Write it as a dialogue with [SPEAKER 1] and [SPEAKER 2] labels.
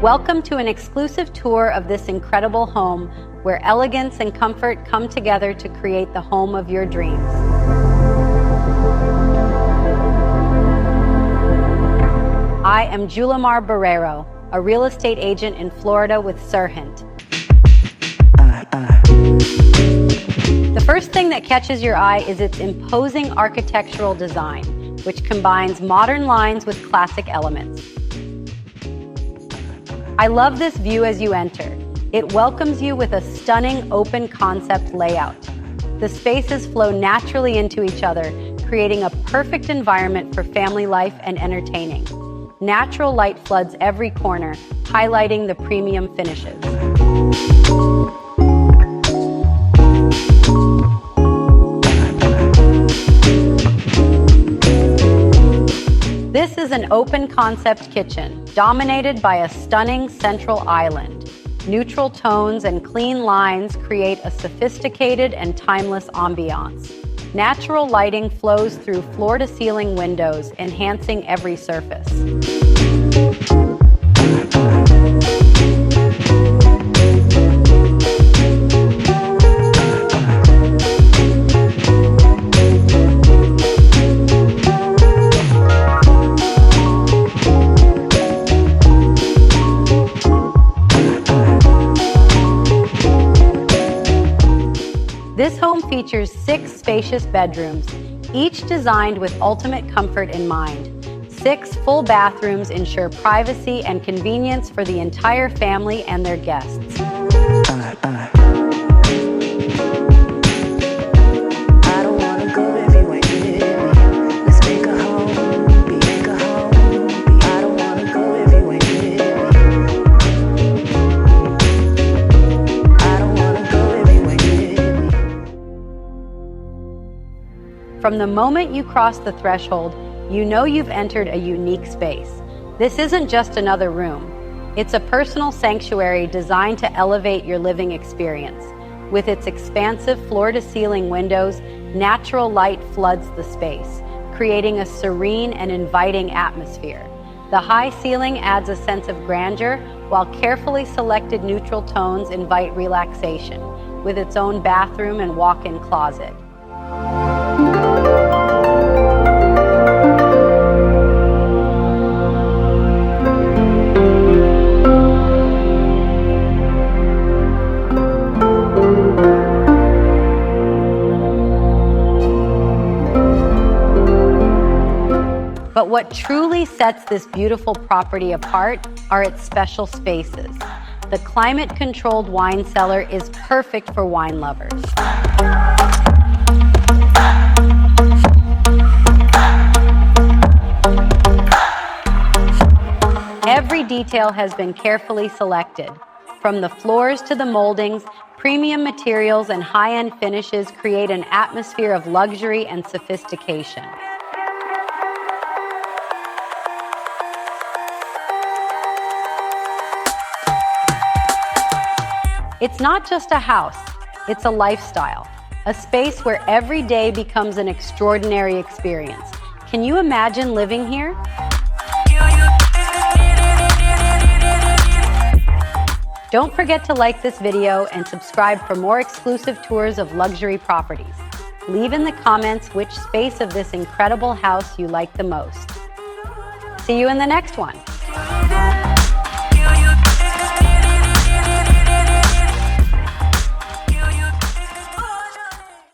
[SPEAKER 1] Welcome to an exclusive tour of this incredible home where elegance and comfort come together to create the home of your dreams. I am jbarreiro, a real estate agent in Florida with Serhant. The first thing that catches your eye is its imposing architectural design, which combines modern lines with classic elements. I love this view as you enter. It welcomes you with a stunning open concept layout. The spaces flow naturally into each other, creating a perfect environment for family life and entertaining. Natural light floods every corner, highlighting the premium finishes. This is an open concept kitchen, dominated by a stunning central island. Neutral tones and clean lines create a sophisticated and timeless ambiance. Natural lighting flows through floor-to-ceiling windows, enhancing every surface. This home features 6 spacious bedrooms, each designed with ultimate comfort in mind. 6 full bathrooms ensure privacy and convenience for the entire family and their guests. From the moment you cross the threshold, you know you've entered a unique space. This isn't just another room. It's a personal sanctuary designed to elevate your living experience. With its expansive floor-to-ceiling windows, natural light floods the space, creating a serene and inviting atmosphere. The high ceiling adds a sense of grandeur, while carefully selected neutral tones invite relaxation, with its own bathroom and walk-in closet. But what truly sets this beautiful property apart are its special spaces. The climate-controlled wine cellar is perfect for wine lovers. Every detail has been carefully selected. From the floors to the moldings, premium materials and high-end finishes create an atmosphere of luxury and sophistication. It's not just a house, it's a lifestyle, a space where every day becomes an extraordinary experience. Can you imagine living here? Don't forget to like this video and subscribe for more exclusive tours of luxury properties. Leave in the comments which space of this incredible house you like the most. See you in the next one.